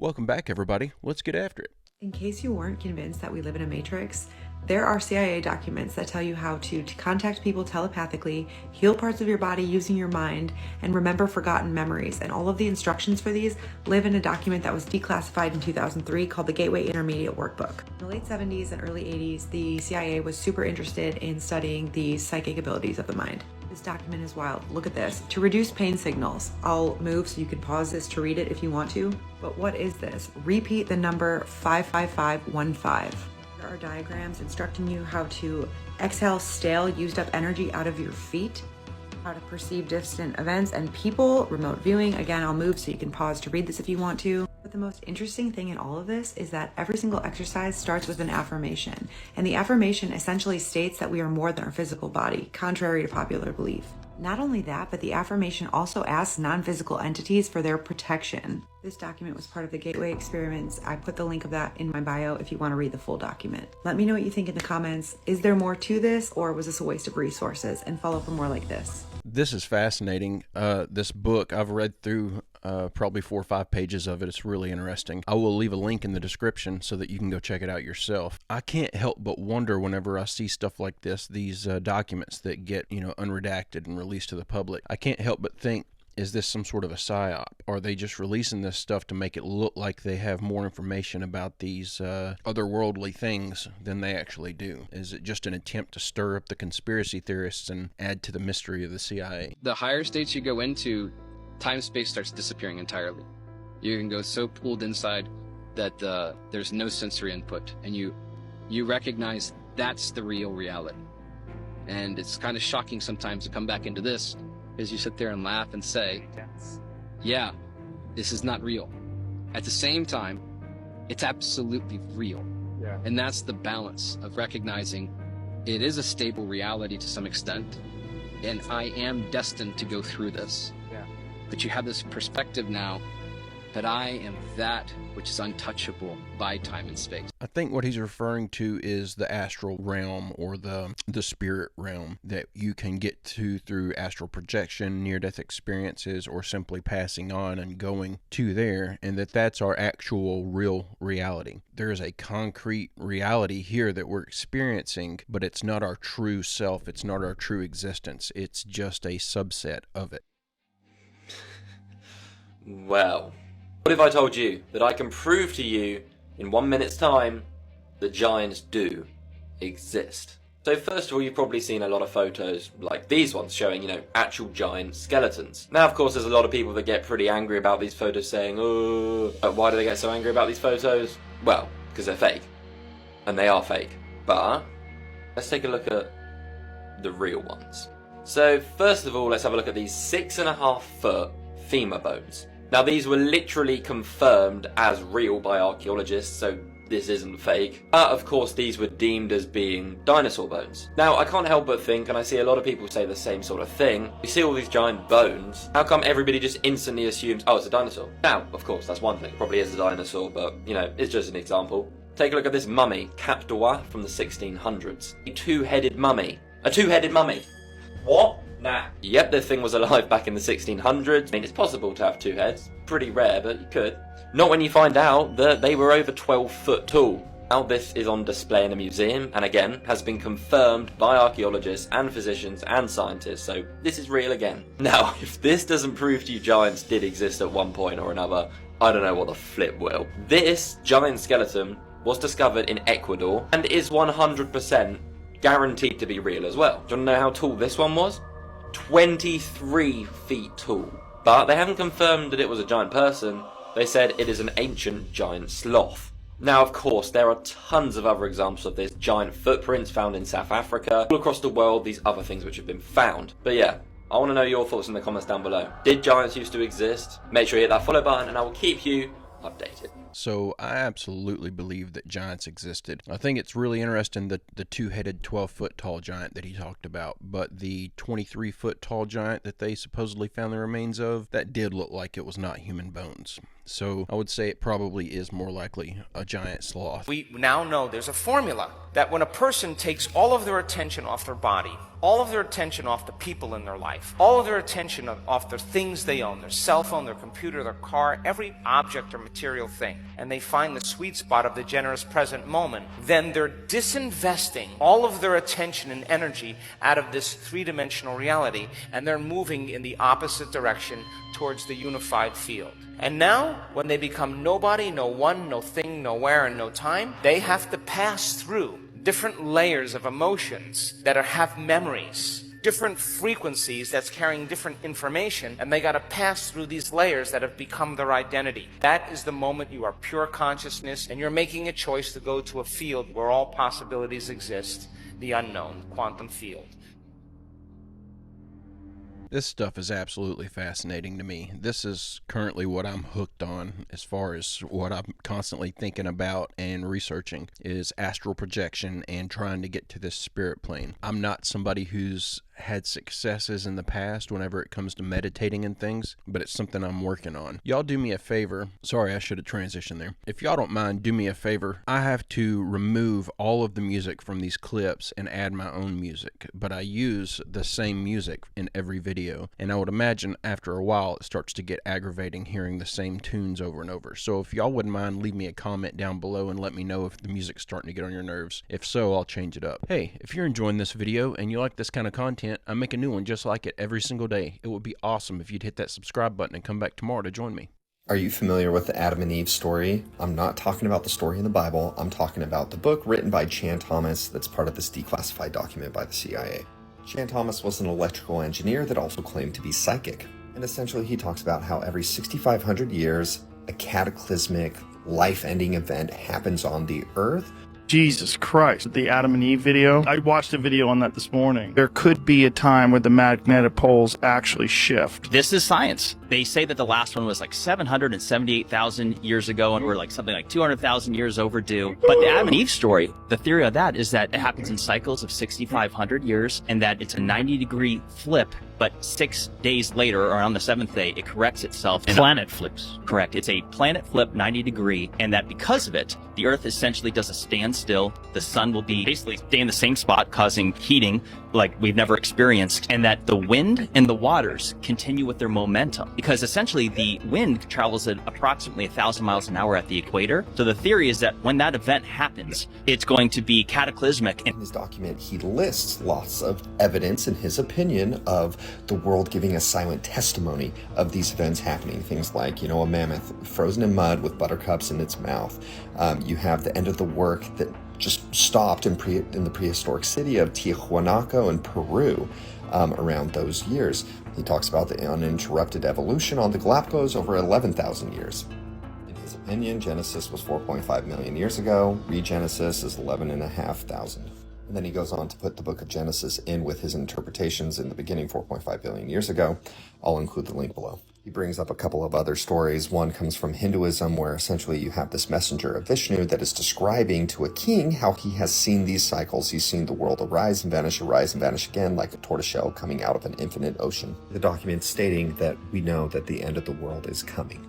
Welcome back, everybody. Let's get after it. In case you weren't convinced that we live in a matrix, there are CIA documents that tell you how to contact people telepathically, heal parts of your body using your mind, and remember forgotten memories. And all of the instructions for these live in a document that was declassified in 2003 called the Gateway Intermediate Workbook. In the late 70s and early 80s, the CIA was super interested in studying the psychic abilities of the mind. This document is wild. Look at this. To reduce pain signals. I'll move so you can pause this to read it if you want to. But what is this? Repeat the number 55515. There are diagrams instructing you how to exhale stale, used up energy out of your feet, how to perceive distant events and people, remote viewing. Again, I'll move so you can pause to read this if you want to. But the most interesting thing in all of this is that every single exercise starts with an affirmation. And the affirmation essentially states that we are more than our physical body, contrary to popular belief. Not only that, but the affirmation also asks non-physical entities for their protection. This document was part of the Gateway experiments. I put the link of that in my bio if you want to read the full document. Let me know what you think in the comments. Is there more to this, or was this a waste of resources? And follow for more like this. This is fascinating. This book, I've read through probably 4 or 5 pages of it. It's really interesting. I will leave a link in the description so that you can go check it out yourself. I can't help but wonder whenever I see stuff like this, these documents that get, unredacted and released to the public. I can't help but think, is this some sort of a psyop? Are they just releasing this stuff to make it look like they have more information about these otherworldly things than they actually do? Is it just an attempt to stir up the conspiracy theorists and add to the mystery of the CIA? The higher states you go into, time-space starts disappearing entirely. You can go so pulled inside that there's no sensory input, and you recognize that's the real reality. And it's kind of shocking sometimes to come back into this, because you sit there and laugh and say, yeah, this is not real. At the same time, it's absolutely real. Yeah. And that's the balance of recognizing it is a stable reality to some extent, and I am destined to go through this. Yeah. But you have this perspective now that I am that which is untouchable by time and space. I think what he's referring to is the astral realm, or the spirit realm, that you can get to through astral projection, near-death experiences, or simply passing on and going to there, and that's our actual real reality. There is a concrete reality here that we're experiencing, but it's not our true self, it's not our true existence, it's just a subset of it. Well, what if I told you that I can prove to you in 1 minute's time that giants do exist? So first of all, you've probably seen a lot of photos like these ones showing, actual giant skeletons. Now, of course, there's a lot of people that get pretty angry about these photos saying, oh, why do they get so angry about these photos? Well, because they're fake. And they are fake. But let's take a look at the real ones. So first of all, let's have a look at these 6.5 foot femur bones. Now, these were literally confirmed as real by archaeologists, so this isn't fake. But of course, these were deemed as being dinosaur bones. Now, I can't help but think, and I see a lot of people say the same sort of thing, you see all these giant bones, how come everybody just instantly assumes, oh, it's a dinosaur? Now, of course, that's one thing. Probably is a dinosaur, but, it's just an example. Take a look at this mummy, Cap d'Oie from the 1600s. A two-headed mummy. A two-headed mummy. What? Nah. Yep, this thing was alive back in the 1600s. I mean, it's possible to have two heads. Pretty rare, but you could. Not when you find out that they were over 12 foot tall. Now this is on display in a museum, and again, has been confirmed by archaeologists and physicians and scientists, so this is real again. Now, if this doesn't prove to you giants did exist at one point or another, I don't know what the flip will. This giant skeleton was discovered in Ecuador, and is 100% guaranteed to be real as well. Do you want to know how tall this one was? 23 feet tall. But they haven't confirmed that it was a giant person. They said it is an ancient giant sloth. Now, of course, there are tons of other examples of this. Giant footprints found in South Africa. All across the world, these other things which have been found. But yeah, I want to know your thoughts in the comments down below. Did giants used to exist? Make sure you hit that follow button and I will keep you updated. So I absolutely believe that giants existed. I think it's really interesting that the two-headed 12-foot tall giant that he talked about, but the 23-foot tall giant that they supposedly found the remains of, that did look like it was not human bones. So I would say it probably is more likely a giant sloth. We now know there's a formula that when a person takes all of their attention off their body, all of their attention off the people in their life, all of their attention off their things they own, their cell phone, their computer, their car, every object or material thing, and they find the sweet spot of the generous present moment, then they're disinvesting all of their attention and energy out of this three-dimensional reality, and they're moving in the opposite direction towards the unified field. And now, when they become nobody, no one, no thing, nowhere, and no time, they have to pass through different layers of emotions that have memories, different frequencies that's carrying different information, and they got to pass through these layers that have become their identity. That is the moment you are pure consciousness, and you're making a choice to go to a field where all possibilities exist, the unknown, quantum field. This stuff is absolutely fascinating to me. This is currently what I'm hooked on as far as what I'm constantly thinking about and researching is astral projection and trying to get to this spirit plane. I'm not somebody who's had successes in the past whenever it comes to meditating and things, but it's something I'm working on. Y'all do me a favor. Sorry, I should have transitioned there. If y'all don't mind, do me a favor. I have to remove all of the music from these clips and add my own music, but I use the same music in every video, and I would imagine after a while it starts to get aggravating hearing the same tunes over and over. So if y'all wouldn't mind, leave me a comment down below and let me know if the music's starting to get on your nerves. If so, I'll change it up. Hey, if you're enjoying this video and you like this kind of content, I make a new one just like it every single day. It would be awesome if you'd hit that subscribe button and come back tomorrow to join me. Are you familiar with the Adam and Eve story? I'm not talking about the story in the Bible. I'm talking about the book written by Chan Thomas that's part of this declassified document by the CIA. Chan Thomas was an electrical engineer that also claimed to be psychic. And essentially he talks about how every 6,500 years, a cataclysmic, life-ending event happens on the Earth. Jesus Christ, the Adam and Eve video. I watched a video on that this morning. There could be a time where the magnetic poles actually shift. This is science. They say that the last one was like 778,000 years ago, and we're like something like 200,000 years overdue. But the Adam and Eve story, the theory of that is that it happens in cycles of 6,500 years, and that it's a 90-degree flip, but 6 days later, or on the 7th day, it corrects itself. Planet flips. Correct. It's a planet flip 90 degree, and that because of it, the Earth essentially does a standstill. The sun will be basically stay in the same spot, causing heating like we've never experienced, and that the wind and the waters continue with their momentum. Because essentially the wind travels at approximately 1,000 miles an hour at the equator. So the theory is that when that event happens, it's going to be cataclysmic. In his document, he lists lots of evidence, in his opinion, of the world giving a silent testimony of these events happening. Things like, a mammoth frozen in mud with buttercups in its mouth. You have the end of the work that just stopped in the prehistoric city of Tiahuanaco in Peru around those years. He talks about the uninterrupted evolution on the Galapagos over 11,000 years. In his opinion, Genesis was 4.5 million years ago. Regenesis is 11,500. And then he goes on to put the book of Genesis in with his interpretations in the beginning 4.5 billion years ago. I'll include the link below. He brings up a couple of other stories. One comes from Hinduism, where essentially you have this messenger of Vishnu that is describing to a king how he has seen these cycles. He's seen the world arise and vanish again, like a tortoiseshell coming out of an infinite ocean. The document stating that we know that the end of the world is coming.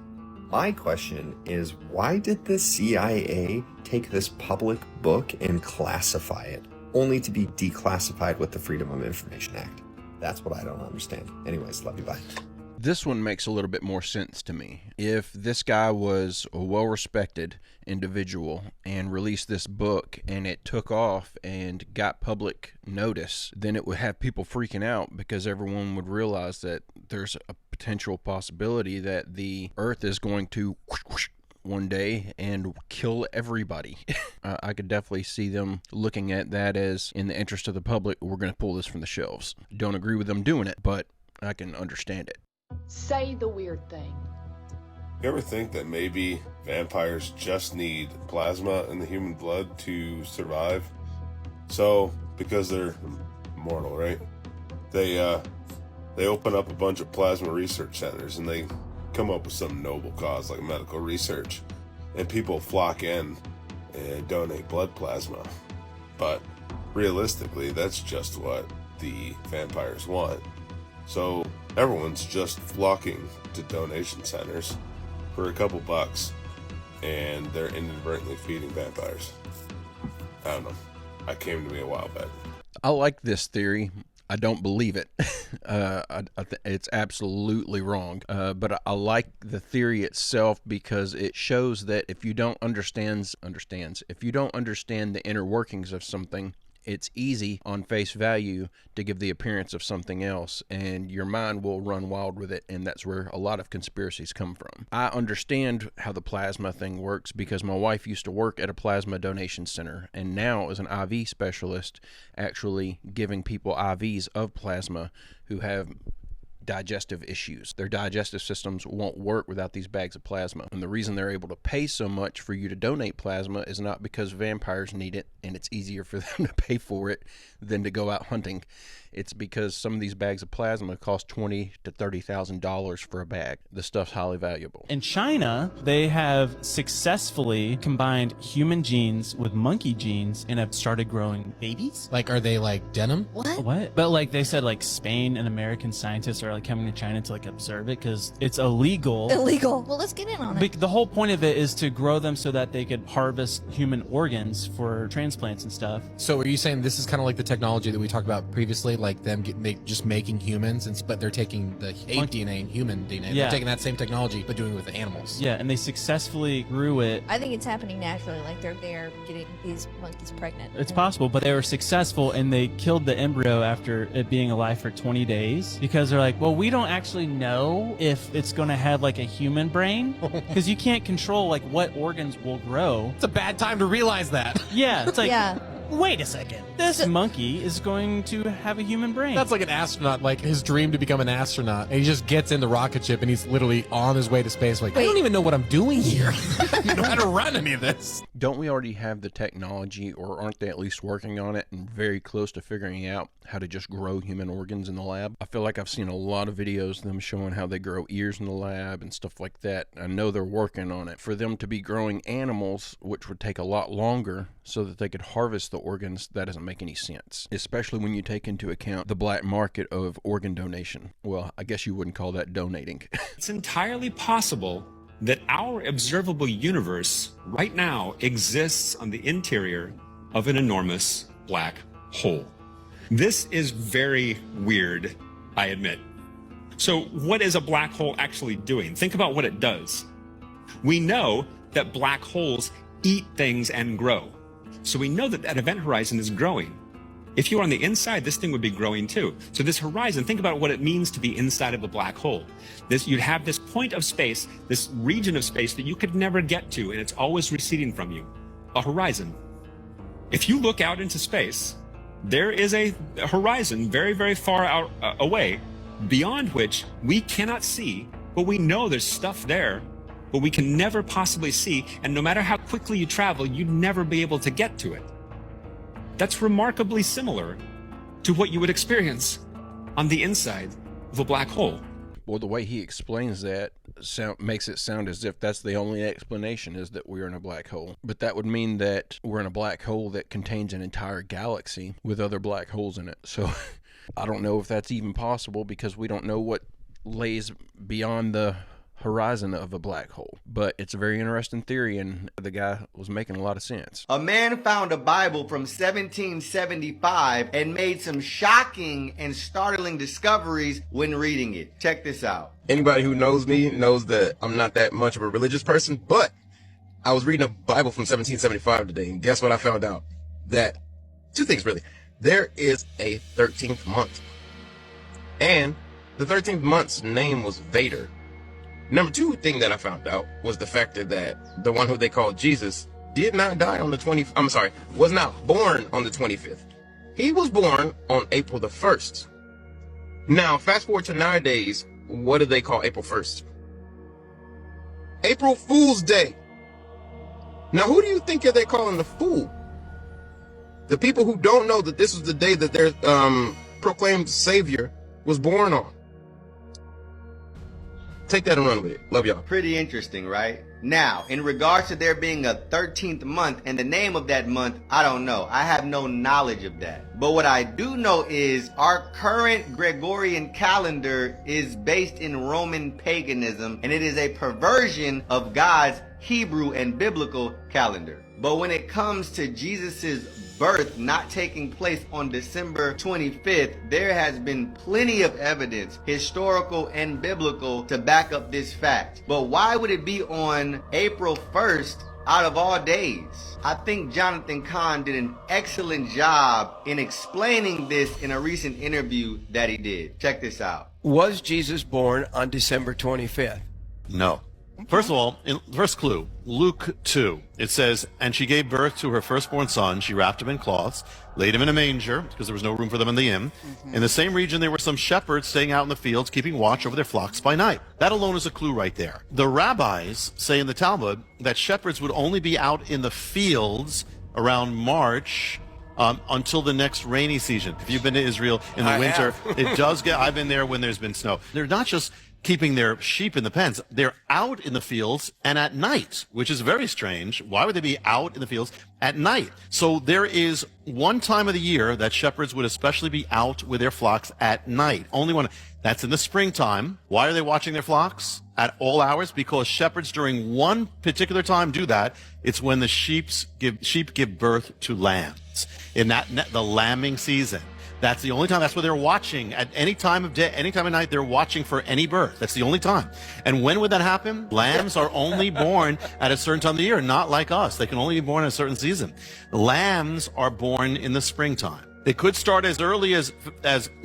My question is, why did the CIA take this public book and classify it, only to be declassified with the Freedom of Information Act? That's what I don't understand. Anyways, love you, bye. This one makes a little bit more sense to me. If this guy was a well-respected individual and released this book and it took off and got public notice, then it would have people freaking out because everyone would realize that there's a potential possibility that the Earth is going to one day and kill everybody. I could definitely see them looking at that as, in the interest of the public, we're going to pull this from the shelves. Don't agree with them doing it, but I can understand it. Say the weird thing. You ever think that maybe vampires just need plasma in the human blood to survive? So, because they're immortal, right? They open up a bunch of plasma research centers and they come up with some noble cause like medical research, and people flock in and donate blood plasma. But realistically, that's just what the vampires want. So everyone's just flocking to donation centers. for a couple bucks, and they're inadvertently feeding vampires. I don't know. I came to me a while back. I like this theory. I don't believe it. It's absolutely wrong. But I like the theory itself because it shows that if you don't understand the inner workings of something, it's easy on face value to give the appearance of something else, and your mind will run wild with it, and that's where a lot of conspiracies come from. I understand how the plasma thing works because my wife used to work at a plasma donation center, and now is an IV specialist, actually giving people IVs of plasma who have digestive issues. Their digestive systems won't work without these bags of plasma. And the reason they're able to pay so much for you to donate plasma is not because vampires need it and it's easier for them to pay for it than to go out hunting. It's because some of these bags of plasma cost $20,000 to $30,000 for a bag. The stuff's highly valuable. In China, they have successfully combined human genes with monkey genes and have started growing babies. Like, are they like denim? What? But like they said, like Spain and American scientists are like coming to China to like observe it because it's illegal. Illegal. Well, let's get in on it. The whole point of it is to grow them so that they could harvest human organs for transplants and stuff. So are you saying this is kind of like the technology that we talked about previously, like them just making humans, but they're taking the ape DNA and human DNA. Yeah. They're taking that same technology, but doing it with animals. Yeah, and they successfully grew it. I think it's happening naturally, like they're getting these monkeys pregnant. It's possible, but they were successful and they killed the embryo after it being alive for 20 days because they're like, well, we don't actually know if it's going to have like a human brain because you can't control like what organs will grow. It's a bad time to realize that. Yeah, it's like, Yeah. wait a second. This monkey is going to have a human brain. That's like an astronaut, like his dream to become an astronaut. And he just gets in the rocket ship and he's literally on his way to space. Like, I don't even know what I'm doing here. I don't know how to run any of this. Don't we already have the technology, or aren't they at least working on it and very close to figuring out how to just grow human organs in the lab? I feel like I've seen a lot of videos of them showing how they grow ears in the lab and stuff like that. I know they're working on it. For them to be growing animals, which would take a lot longer so that they could harvest the organs, that doesn't make any sense, especially when you take into account the black market of organ donation. Well, I guess you wouldn't call that donating. It's entirely possible that our observable universe right now exists on the interior of an enormous black hole. This is very weird, I admit. So what is a black hole actually doing? Think about what it does. We know that black holes eat things and grow. So we know that that event horizon is growing. If you were on the inside, this thing would be growing too. So this horizon, think about what it means to be inside of a black hole. You'd have this point of space, this region of space that you could never get to, and it's always receding from you. A horizon. If you look out into space, there is a horizon very, very far out away, beyond which we cannot see, but we know there's stuff there, but we can never possibly see, and no matter how quickly you travel, you'd never be able to get to it. That's remarkably similar to what you would experience on the inside of a black hole. Well, the way he explains that makes it sound as if that's the only explanation, is that we're in a black hole. But that would mean that we're in a black hole that contains an entire galaxy with other black holes in it. So I don't know if that's even possible because we don't know what lays beyond the horizon of a black hole. But it's a very interesting theory, and the guy was making a lot of sense. A man found a Bible from 1775 and made some shocking and startling discoveries when reading it. Check this out. Anybody who knows me knows that I'm not that much of a religious person, but I was reading a Bible from 1775 today, and guess what I found out? That, two things really. There is a 13th month, and the 13th month's name was Vader. Number two thing that I found out was the fact that the one who they called Jesus did not die on the was not born on the 25th. He was born on April the 1st. Now, fast forward to nowadays, what do they call April 1st? April Fool's Day. Now, who do you think they're calling the fool? The people who don't know that this was the day that their proclaimed savior was born on. Take that and run with it. Love y'all. Pretty interesting, right? Now, in regards to there being a 13th month and the name of that month, I don't know. I have no knowledge of that. But what I do know is our current Gregorian calendar is based in Roman paganism, and it is a perversion of God's Hebrew and biblical calendar. But when it comes to Jesus's birth not taking place on December 25th, there has been plenty of evidence, historical and biblical, to back up this fact. But why would it be on April 1st out of all days? I think Jonathan Kahn did an excellent job in explaining this in a recent interview that he did. Check this out. Was Jesus born on December 25th? No. First of all, first clue, Luke 2, it says, and she gave birth to her firstborn son. She wrapped him in cloths, laid him in a manger, because there was no room for them in the inn. In the same region, there were some shepherds staying out in the fields, keeping watch over their flocks by night. That alone is a clue right there. The rabbis say in the Talmud that shepherds would only be out in the fields around March until the next rainy season. If you've been to Israel in the winter, it does get, I've been there when there's been snow. They're not just keeping their sheep in the pens. They're out in the fields and at night, which is very strange. Why would they be out in the fields at night? So there is one time of the year that shepherds would especially be out with their flocks at night. Only one. That's in the springtime. Why are they watching their flocks at all hours? Because shepherds during one particular time do that. It's when the sheep give birth to lambs. In the lambing season. That's the only time. That's where they're watching at any time of day, any time of night. They're watching for any birth. That's the only time. And when would that happen? Lambs are only born at a certain time of the year, not like us. They can only be born in a certain season. Lambs are born in the springtime. It could start as early as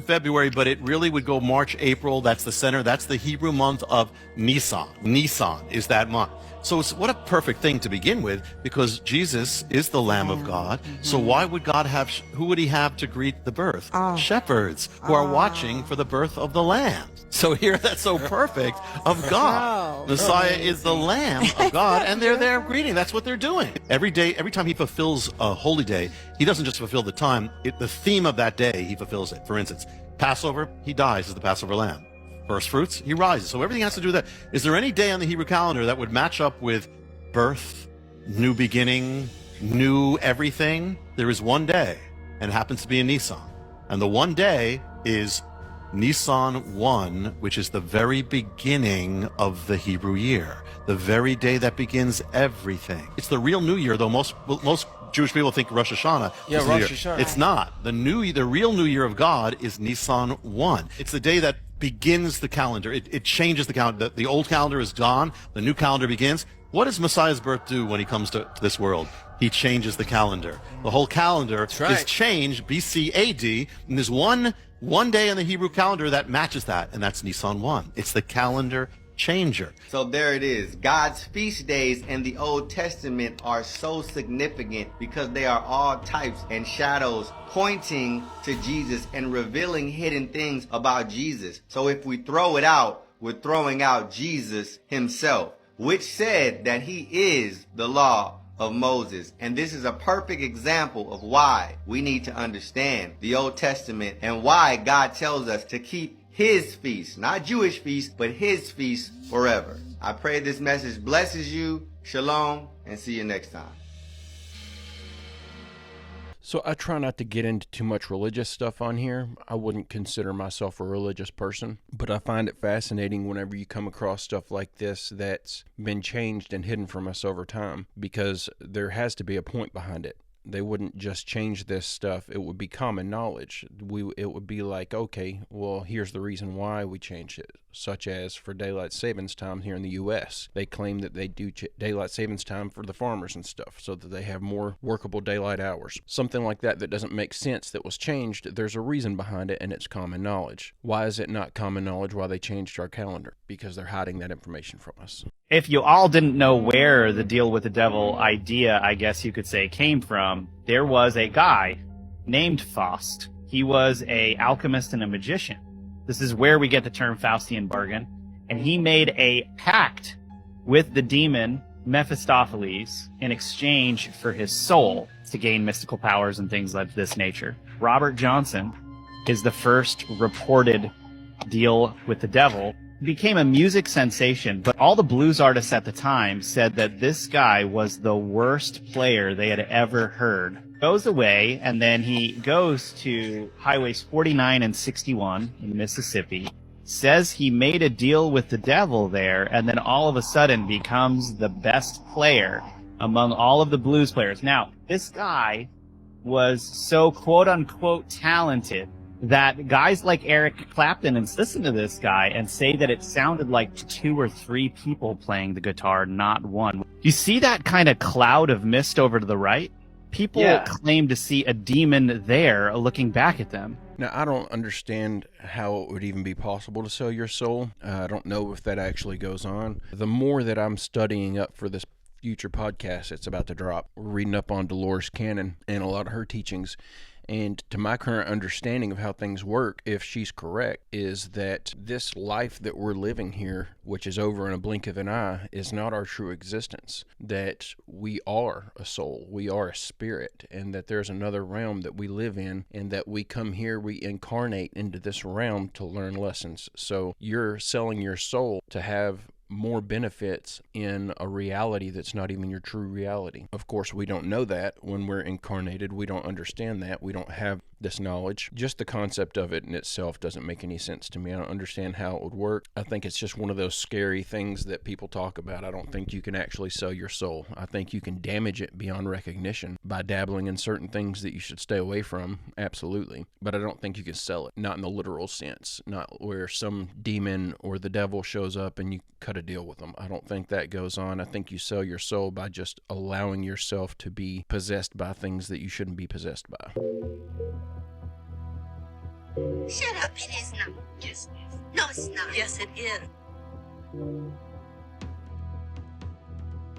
February, but it really would go March, April. That's the center. That's the Hebrew month of Nisan. Nisan is that month. So it's what a perfect thing to begin with, because Jesus is the Lamb of God. So why would God have, who would he have to greet the birth? Shepherds who are watching for the birth of the Lamb. So here, that's so perfect of God. Messiah is the Lamb of God, and they're there greeting. That's what they're doing. Every day, every time he fulfills a holy day, he doesn't just fulfill the time, the theme of that day, he fulfills it. For instance, Passover, he dies as the Passover lamb. First fruits, he rises. So everything has to do with that. Is there any day on the Hebrew calendar that would match up with birth, new beginning, new everything? There is one day, and it happens to be in Nisan. And the one day is Nisan 1, which is the very beginning of the Hebrew year. The very day that begins everything. It's the real New Year, though most Jewish people think Rosh Hashanah. Yeah, is Rosh Hashanah. It's not. The real New Year of God is Nisan 1. It's the day that begins the calendar. It changes the calendar. The old calendar is gone. The new calendar begins. What does Messiah's birth do when he comes to this world? He changes the calendar. The whole calendar is changed BC AD, and there's one day in the Hebrew calendar that matches that, and that's Nisan 1. It's the calendar changer. So there it is. God's feast days in the Old Testament are so significant because they are all types and shadows pointing to Jesus and revealing hidden things about Jesus. So if we throw it out, we're throwing out Jesus himself, which said that he is the law of Moses. And this is a perfect example of why we need to understand the Old Testament and why God tells us to keep his feast, not Jewish feast, but his feast forever. I pray this message blesses you. Shalom, and see you next time. So I try not to get into too much religious stuff on here. I wouldn't consider myself a religious person, but I find it fascinating whenever you come across stuff like this that's been changed and hidden from us over time, because there has to be a point behind it. They wouldn't just change this stuff. It would be common knowledge. It would be like, okay, well, here's the reason why we changed it, such as for daylight savings time here in the U.S. They claim that they do daylight savings time for the farmers and stuff so that they have more workable daylight hours. Something like that doesn't make sense that was changed. There's a reason behind it, and it's common knowledge. Why is it not common knowledge why they changed our calendar? Because they're hiding that information from us. If you all didn't know where the deal with the devil idea, I guess you could say, came from, there was a guy named Faust. He was an alchemist and a magician. This is where we get the term Faustian bargain. And he made a pact with the demon Mephistopheles in exchange for his soul to gain mystical powers and things of this nature. Robert Johnson is the first reported deal with the devil became a music sensation, but all the blues artists at the time said that this guy was the worst player they had ever heard. Goes away, and then he goes to highways 49 and 61 in Mississippi, says he made a deal with the devil there, and then all of a sudden becomes the best player among all of the blues players. Now, this guy was so quote-unquote talented that guys like Eric Clapton listen to this guy and say that it sounded like 2 or 3 people playing the guitar, not one. You see that kind of cloud of mist over to the right? People claim to see a demon there looking back at them. Now, I don't understand how it would even be possible to sell your soul. I don't know if that actually goes on. The more that I'm studying up for this future podcast it's about to drop, we're reading up on Dolores Cannon and a lot of her teachings. And to my current understanding of how things work, if she's correct, is that this life that we're living here, which is over in a blink of an eye, is not our true existence. That we are a soul, we are a spirit, and that there's another realm that we live in, and that we come here, we incarnate into this realm to learn lessons. So you're selling your soul to have more benefits in a reality that's not even your true reality. Of course, we don't know that when we're incarnated. We don't understand that. We don't have this knowledge. Just the concept of it in itself doesn't make any sense to me. I don't understand how it would work. I think it's just one of those scary things that people talk about. I don't think you can actually sell your soul. I think you can damage it beyond recognition by dabbling in certain things that you should stay away from, absolutely. But I don't think you can sell it, not in the literal sense, not where some demon or the devil shows up and you cut a deal with them. I don't think that goes on. I think you sell your soul by just allowing yourself to be possessed by things that you shouldn't be possessed by. Shut up, it is not. Yes. No, it's not. Yes, it is.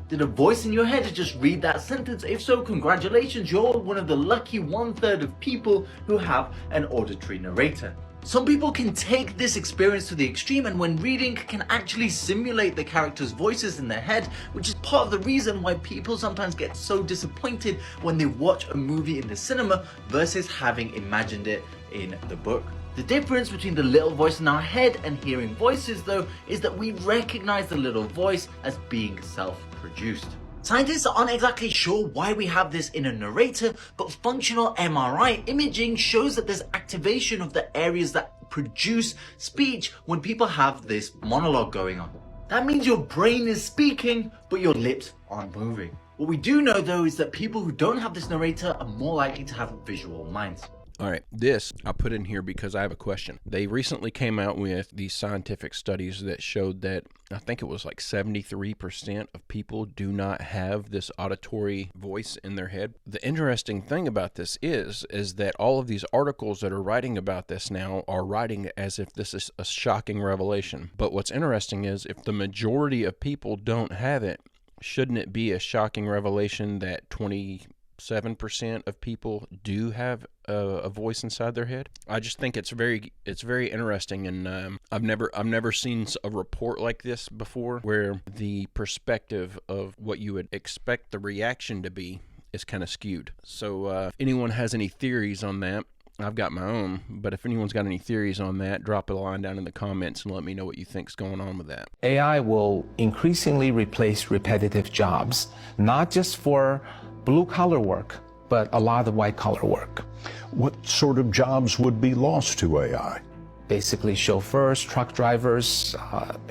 Did a voice in your head just read that sentence? If so, congratulations, you're one of the lucky 1/3 of people who have an auditory narrator. Some people can take this experience to the extreme and when reading can actually simulate the characters' voices in their head, which is part of the reason why people sometimes get so disappointed when they watch a movie in the cinema versus having imagined it in the book. The difference between the little voice in our head and hearing voices though is that we recognize the little voice as being self-produced. Scientists aren't exactly sure why we have this in a narrator, but functional MRI imaging shows that there's activation of the areas that produce speech when people have this monologue going on. That means your brain is speaking, but your lips aren't moving. What we do know though is that people who don't have this narrator are more likely to have visual minds. All right, this I put in here because I have a question. They recently came out with these scientific studies that showed that I think it was like 73% of people do not have this auditory voice in their head. The interesting thing about this is that all of these articles that are writing about this now are writing as if this is a shocking revelation. But what's interesting is if the majority of people don't have it, shouldn't it be a shocking revelation that 27% of people do have a voice inside their head? I just think it's very interesting, and I've never seen a report like this before, where the perspective of what you would expect the reaction to be is kind of skewed. So if anyone has any theories on that, I've got my own, but if anyone's got any theories on that, drop a line down in the comments and let me know what you think's going on with that. AI will increasingly replace repetitive jobs, not just for blue-collar work, but a lot of white-collar work. What sort of jobs would be lost to AI? Basically, chauffeurs, truck drivers,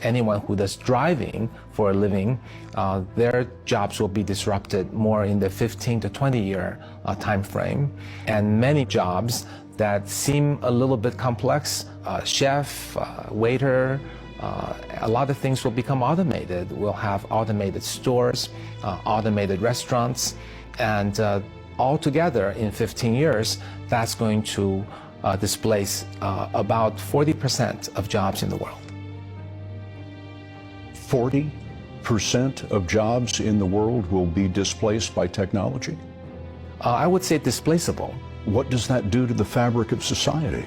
anyone who does driving for a living, their jobs will be disrupted more in the 15 to 20-year time frame. And many jobs that seem a little bit complex, chef, waiter, a lot of things will become automated. We'll have automated stores, automated restaurants, and altogether in 15 years, that's going to displace about 40% of jobs in the world. 40% of jobs in the world will be displaced by technology? I would say displaceable. What does that do to the fabric of society?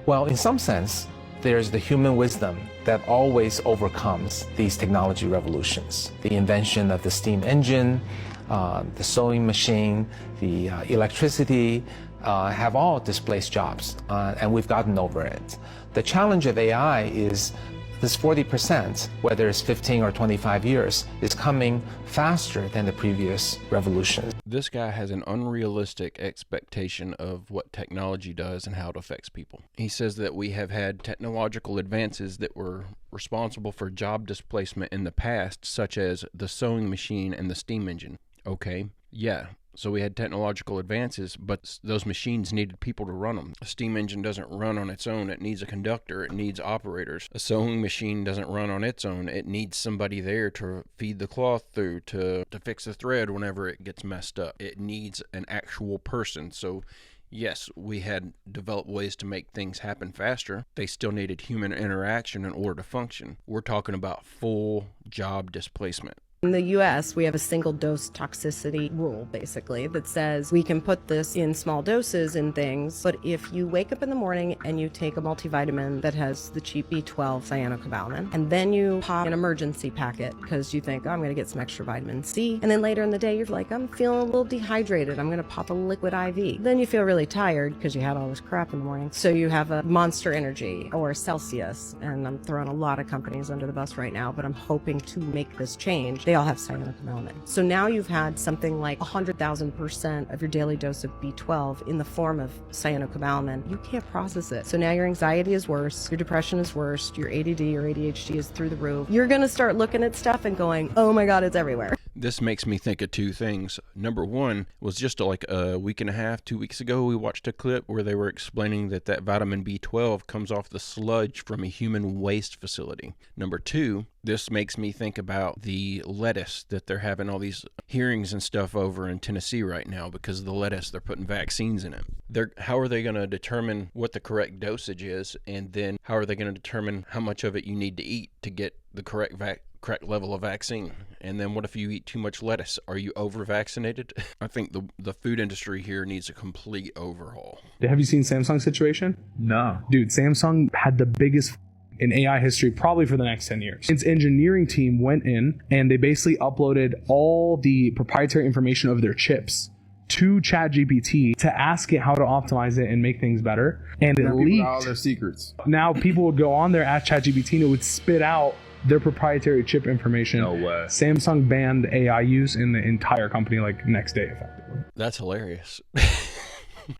Well, in some sense, there's the human wisdom that always overcomes these technology revolutions. The invention of the steam engine, the sewing machine, the electricity have all displaced jobs, and we've gotten over it. The challenge of AI is this 40%, whether it's 15 or 25 years, is coming faster than the previous revolution. This guy has an unrealistic expectation of what technology does and how it affects people. He says that we have had technological advances that were responsible for job displacement in the past, such as the sewing machine and the steam engine. Okay, yeah. So we had technological advances, but those machines needed people to run them. A steam engine doesn't run on its own. It needs a conductor. It needs operators. A sewing machine doesn't run on its own. It needs somebody there to feed the cloth through, to fix the thread whenever it gets messed up. It needs an actual person. So yes, we had developed ways to make things happen faster. They still needed human interaction in order to function. We're talking about full job displacement. In the US, we have a single dose toxicity rule, basically, that says we can put this in small doses in things, but if you wake up in the morning and you take a multivitamin that has the cheap B12 cyanocobalamin, and then you pop an emergency packet because you think, oh, I'm going to get some extra vitamin C, and then later in the day you're like, I'm feeling a little dehydrated, I'm going to pop a liquid IV. Then you feel really tired because you had all this crap in the morning. So you have a Monster Energy or Celsius, and I'm throwing a lot of companies under the bus right now, but I'm hoping to make this change. They all have cyanocobalamin. So now you've had something like 100,000% of your daily dose of B12 in the form of cyanocobalamin. You can't process it. So now your anxiety is worse, your depression is worse, your ADD or ADHD is through the roof. You're going to start looking at stuff and going, oh my God, it's everywhere. This makes me think of two things. Number one was just like a week and a half, 2 weeks ago, we watched a clip where they were explaining that vitamin B12 comes off the sludge from a human waste facility. Number two, this makes me think about the lettuce that they're having all these hearings and stuff over in Tennessee right now because of the lettuce. They're putting vaccines in it. How are they going to determine what the correct dosage is? And then how are they going to determine how much of it you need to eat to get the correct level of vaccine? And then what if you eat too much lettuce? Are you over-vaccinated? I think the food industry here needs a complete overhaul. Have you seen Samsung's situation? No. Dude, Samsung had the biggest in AI history probably for the next 10 years. Its engineering team went in and they basically uploaded all the proprietary information of their chips to ChatGPT to ask it how to optimize it and make things better. And it leaked all their secrets. Now people would go on there, ask ChatGPT, and it would spit out their proprietary chip information. No way. Samsung banned AI use in the entire company like next day, effectively. That's hilarious.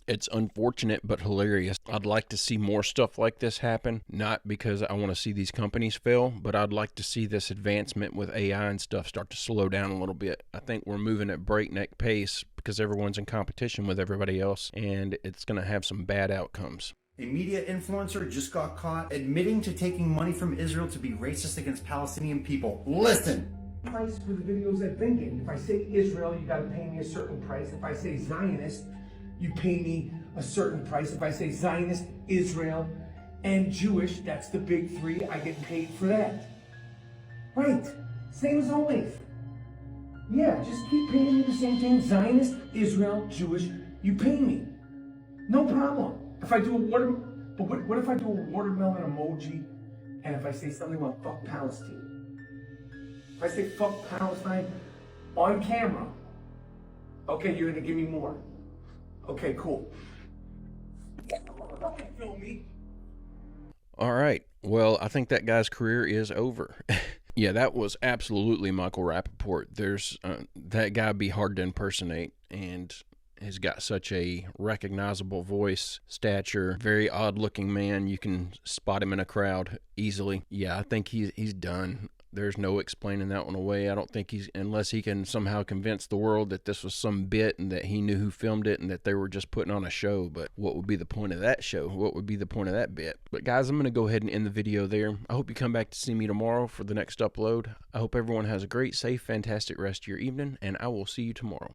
It's unfortunate but hilarious. I'd like to see more stuff like this happen, not because I want to see these companies fail, but I'd like to see this advancement with AI and stuff start to slow down a little bit. I think we're moving at breakneck pace because everyone's in competition with everybody else, and it's going to have some bad outcomes. A media influencer just got caught admitting to taking money from Israel to be racist against Palestinian people. Listen! Price for the videos I'm thinking. If I say Israel, you gotta pay me a certain price. If I say Zionist, you pay me a certain price. If I say Zionist, Israel, and Jewish, that's the big three, I get paid for that. Right. Same as always. Yeah, just keep paying me the same thing. Zionist, Israel, Jewish, you pay me. No problem. If I do what if I do a watermelon emoji and if I say something about fuck Palestine? If I say fuck Palestine on camera, okay, you're gonna give me more. Okay, cool. Film me. All right. Well, I think that guy's career is over. Yeah, that was absolutely Michael Rappaport. There's that guy be hard to impersonate, and he's got such a recognizable voice, stature, very odd-looking man. You can spot him in a crowd easily. Yeah, I think he's done. There's no explaining that one away. I don't think unless he can somehow convince the world that this was some bit and that he knew who filmed it and that they were just putting on a show. But what would be the point of that show? What would be the point of that bit? But guys, I'm going to go ahead and end the video there. I hope you come back to see me tomorrow for the next upload. I hope everyone has a great, safe, fantastic rest of your evening, and I will see you tomorrow.